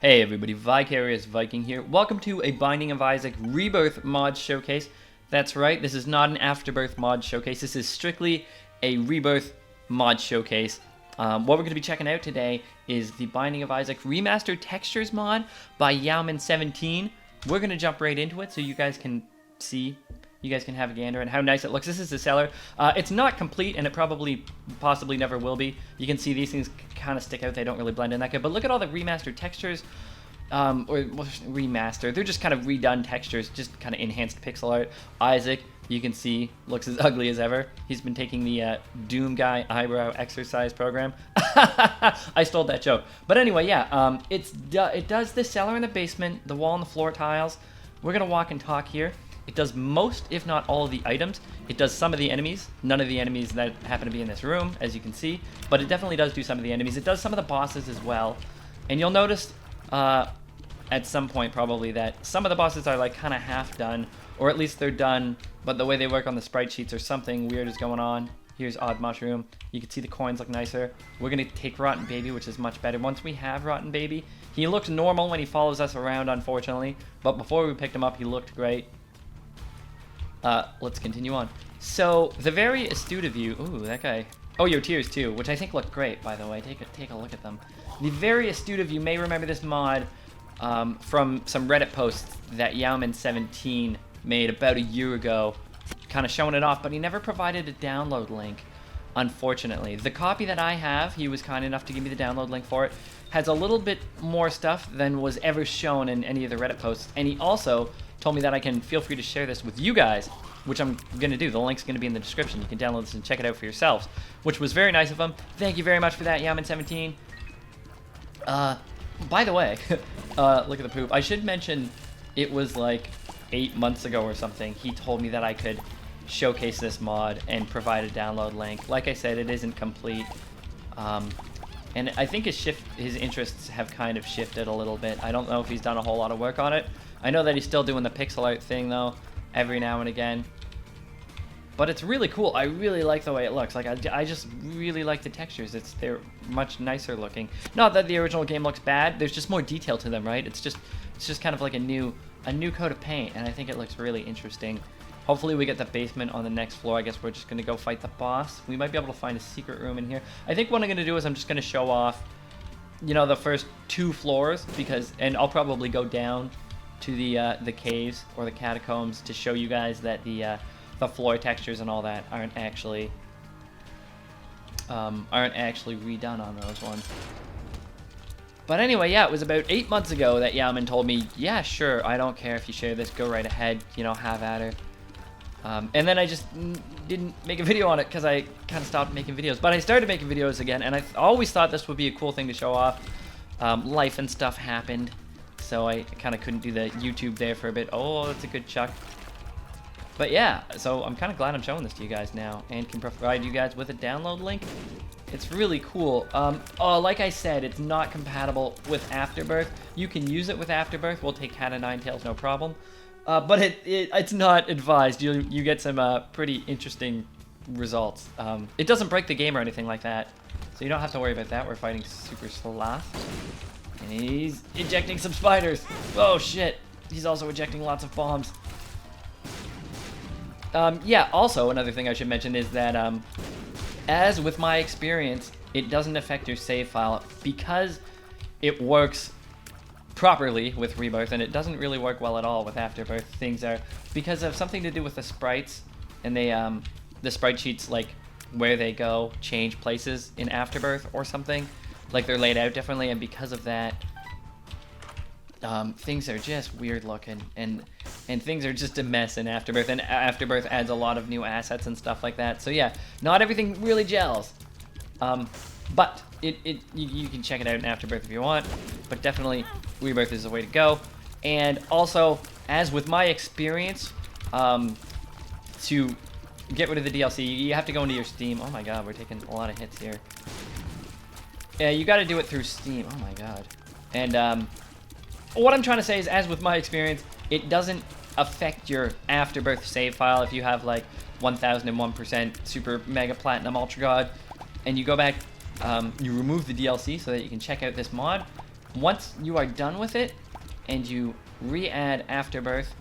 Hey everybody, Vicarious Viking here. Welcome to a Binding of Isaac Rebirth mod showcase. That's right, this is not an Afterbirth mod showcase. This is strictly a Rebirth mod showcase. What we're going to be checking out today is the Binding of Isaac Remastered Textures mod by Yowman17. We're going to jump right into it so you guys can see, you guys can have a gander and how nice it looks. This is the seller. It's not complete, and it possibly never will be. You can see these things kind of stick out. They don't really blend in that good. But look at all the remastered textures, remastered. They're just kind of redone textures, just kind of enhanced pixel art. Isaac, you can see, looks as ugly as ever. He's been taking the Doom Guy eyebrow exercise program. I stole that joke. But anyway, yeah, it does the cellar in the basement, the wall and the floor tiles. We're going to walk and talk here. It does most, if not all, of the items. It does some of the enemies. None of the enemies that happen to be in this room, as you can see. But it definitely does do some of the enemies. It does some of the bosses as well. And you'll notice at some point probably that some of the bosses are like kind of half done. Or at least they're done, but the way they work on the sprite sheets or something weird is going on. Here's Odd Mushroom. You can see the coins look nicer. We're going to take Rotten Baby, which is much better. Once we have Rotten Baby, he looks normal when he follows us around, unfortunately. But before we picked him up, he looked great. Let's continue on. So, the very astute of you... Ooh, that guy... Oh, your tears too, which I think look great, by the way. Take a look at them. The very astute of you may remember this mod from some Reddit posts that Yowman17 made about a year ago, kind of showing it off, but he never provided a download link, unfortunately. The copy that I have, he was kind enough to give me the download link for it, has a little bit more stuff than was ever shown in any of the Reddit posts, and he also told me that I can feel free to share this with you guys, which I'm going to do. The link's going to be in the description. You can download this and check it out for yourselves, which was very nice of him. Thank you very much for that, Yowman17. By the way, look at the poop. I should mention it was like 8 months ago or something. He told me that I could showcase this mod and provide a download link. Like I said, it isn't complete. And I think his interests have kind of shifted a little bit. I don't know if he's done a whole lot of work on it. I know that he's still doing the pixel art thing, though, every now and again. But it's really cool. I really like the way it looks. Like, I just really like the textures. They're much nicer looking. Not that the original game looks bad. There's just more detail to them, right? It's just kind of like a new coat of paint, and I think it looks really interesting. Hopefully we get the basement on the next floor. I guess we're just going to go fight the boss. We might be able to find a secret room in here. I think what I'm going to do is I'm just going to show off, you know, the first 2 floors, and I'll probably go down to the caves or the catacombs to show you guys that the floor textures and all that aren't actually redone on those ones. But anyway, yeah, it was about 8 months ago that Yowman told me, yeah, sure, I don't care if you share this, go right ahead, you know, have at her. And then I just didn't make a video on it because I kind of stopped making videos. But I started making videos again, and I always thought this would be a cool thing to show off. Life and stuff happened, so I kind of couldn't do the YouTube there for a bit. Oh, that's a good chuck. But yeah, so I'm kind of glad I'm showing this to you guys now and can provide you guys with a download link. It's really cool. Like I said, it's not compatible with Afterbirth. You can use it with Afterbirth. We'll take Cat of Nine Tails, no problem. But it's not advised. You get some pretty interesting results. It doesn't break the game or anything like that, so you don't have to worry about that. We're fighting Super Sloth, and he's ejecting some spiders. Oh shit! He's also ejecting lots of bombs. Yeah. Also, another thing I should mention is that as with my experience, it doesn't affect your save file because it works properly with Rebirth, and it doesn't really work well at all with Afterbirth. Things are because of something to do with the sprites, and the sprite sheets, like where they go, change places in Afterbirth or something, like they're laid out differently, and because of that, things are just weird looking, and things are just a mess in Afterbirth, and Afterbirth adds a lot of new assets and stuff like that. So yeah, not everything really gels. But you can check it out in Afterbirth if you want, but definitely Rebirth is the way to go. And also, as with my experience, to get rid of the DLC, you have to go into your Steam. Oh my god, we're taking a lot of hits here. Yeah, you got to do it through Steam. Oh my god. And what I'm trying to say is, as with my experience, it doesn't affect your Afterbirth save file if you have like 1001% Super Mega Platinum Ultra God, and you go back, you remove the DLC so that you can check out this mod. once you are done with it and you re-add Afterbirth,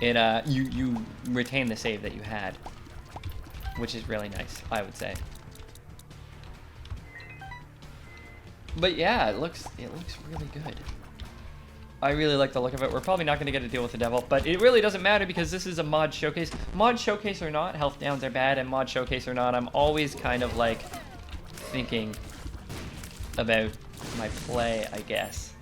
it you retain the save that you had, which is really nice, I would say. But yeah, it looks really good. I really like the look of it. We're probably not going to get to deal with the devil, but it really doesn't matter because this is a mod showcase. Mod showcase or not, health downs are bad, and mod showcase or not, I'm always kind of like thinking about my play, I guess.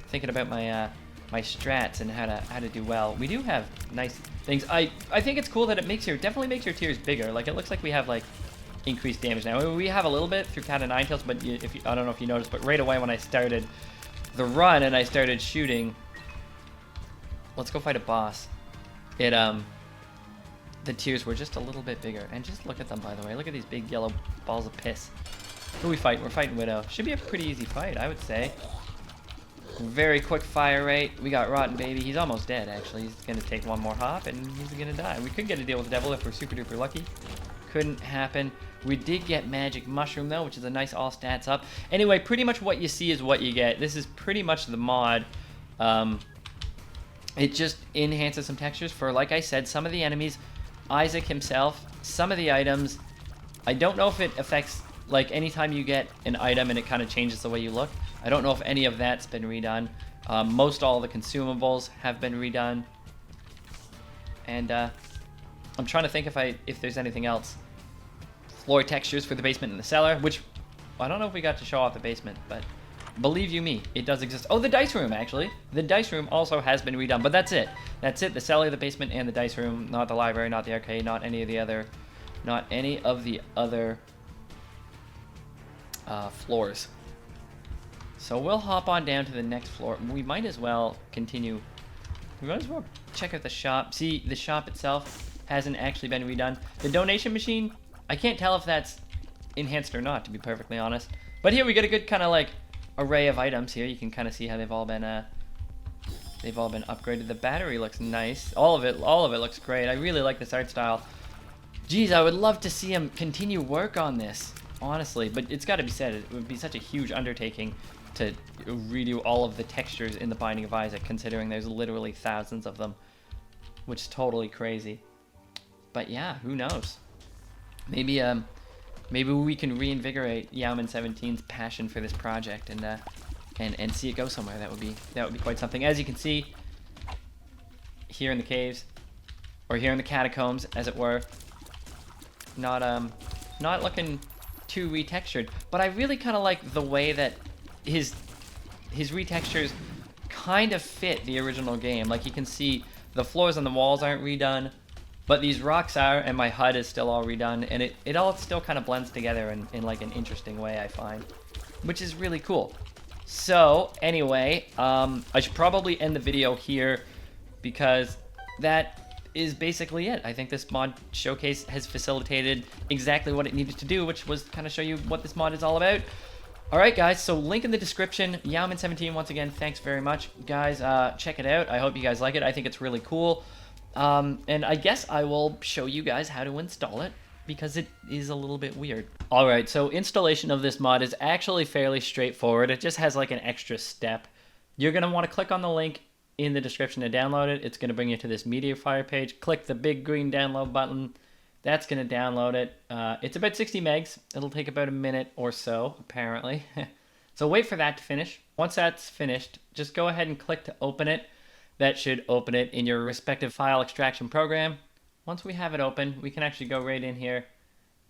Thinking about my my strats and how to do well. We do have nice things. I think it's cool that it definitely makes your tiers bigger. Like, it looks like we have like increased damage now. I mean, we have a little bit through Cat of Nine Tails, but I don't know if you noticed, but right away when I started the run and I started shooting, let's go fight a boss. The tiers were just a little bit bigger. And just look at them, by the way. Look at these big yellow balls of piss. Who are we fighting? We're fighting Widow. Should be a pretty easy fight, I would say. Very quick fire rate. We got Rotten Baby. He's almost dead, actually. He's going to take one more hop, and he's going to die. We could get a deal with the devil if we're super duper lucky. Couldn't happen. We did get Magic Mushroom, though, which is a nice all stats up. Anyway, pretty much what you see is what you get. This is pretty much the mod. It just enhances some textures for, like I said, some of the enemies, Isaac himself, some of the items. I don't know if it affects, like, anytime you get an item and it kind of changes the way you look. I don't know if any of that's been redone. Most all the consumables have been redone. And I'm trying to think if there's anything else. Floor textures for the basement and the cellar, which I don't know if we got to show off the basement, but believe you me, it does exist. Oh, the dice room, actually. The dice room also has been redone, but that's it. That's it. The cellar, the basement, and the dice room. Not the library, not the arcade, not any of the other floors. So we'll hop on down to the next floor. We might as well continue. We might as well check out the shop. See, the shop itself hasn't actually been redone. The donation machine, I can't tell if that's enhanced or not, to be perfectly honest. But here we get a good kind of like array of items here. You can kind of see how they've all been upgraded. The battery looks nice. All of it looks great. I really like this art style. Geez, I would love to see him continue work on this, honestly. But it's got to be said, it would be such a huge undertaking to redo all of the textures in the Binding of Isaac, considering there's literally thousands of them, which is totally crazy. But yeah, who knows? Maybe we can reinvigorate Yaoman17's passion for this project and see it go somewhere. That would be quite something. As you can see, here in the caves, or here in the catacombs, as it were, not looking too retextured, but I really kind of like the way that his retextures kind of fit the original game. Like, you can see the floors and the walls aren't redone, but these rocks are, and my HUD is still all redone, and it all still kind of blends together in like an interesting way, I find, which is really cool. So anyway, I should probably end the video here because that is basically it. I think this mod showcase has facilitated exactly what it needed to do, which was kind of show you what this mod is all about. Alright guys, so link in the description. Yaoman17, once again, thanks very much. Guys, check it out. I hope you guys like it. I think it's really cool. And I guess I will show you guys how to install it, because it is a little bit weird. Alright, so installation of this mod is actually fairly straightforward. It just has like an extra step. You're going to want to click on the link in the description to download it. It's going to bring you to this MediaFire page. Click the big green download button. That's going to download it. It's about 60 megs. It'll take about a minute or so, apparently. So wait for that to finish. Once that's finished, just go ahead and click to open it. That should open it in your respective file extraction program. Once we have it open, we can actually go right in here.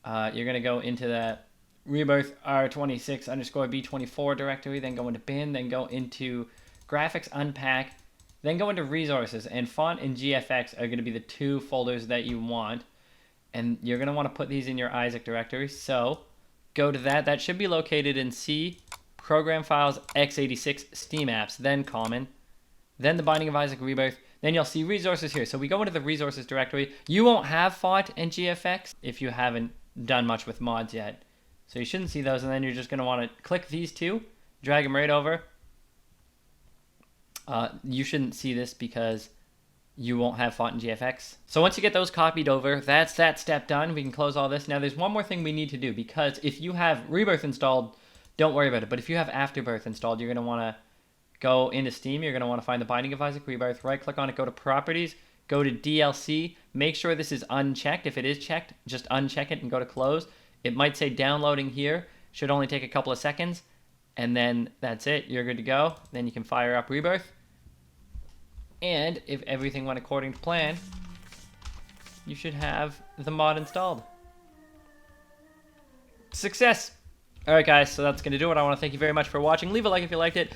You're going to go into the Rebirth R26_B24 directory, then go into bin, then go into graphics unpack, then go into resources, and font and GFX are going to be the two folders that you want. And you're going to want to put these in your Isaac directory. So go to that. That should be located in C, Program Files, x86, Steam Apps, then Common, then the Binding of Isaac Rebirth. Then you'll see resources here. So we go into the resources directory. You won't have font and GFX if you haven't done much with mods yet. So you shouldn't see those. And then you're just going to want to click these two, drag them right over. You shouldn't see this because you won't have font and GFX. So once you get those copied over, that's that step done. We can close all this. Now there's one more thing we need to do, because if you have Rebirth installed, don't worry about it. But if you have Afterbirth installed, you're going to want to go into Steam. You're going to want to find The Binding of Isaac Rebirth. Right-click on it, go to Properties, go to DLC. Make sure this is unchecked. If it is checked, just uncheck it and go to Close. It might say downloading here. Should only take a couple of seconds. And then that's it. You're good to go. Then you can fire up Rebirth. And if everything went according to plan, you should have the mod installed. Success! Alright guys, so that's going to do it. I want to thank you very much for watching. Leave a like if you liked it.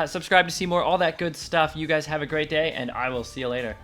Subscribe to see more, all that good stuff. You guys have a great day, and I will see you later.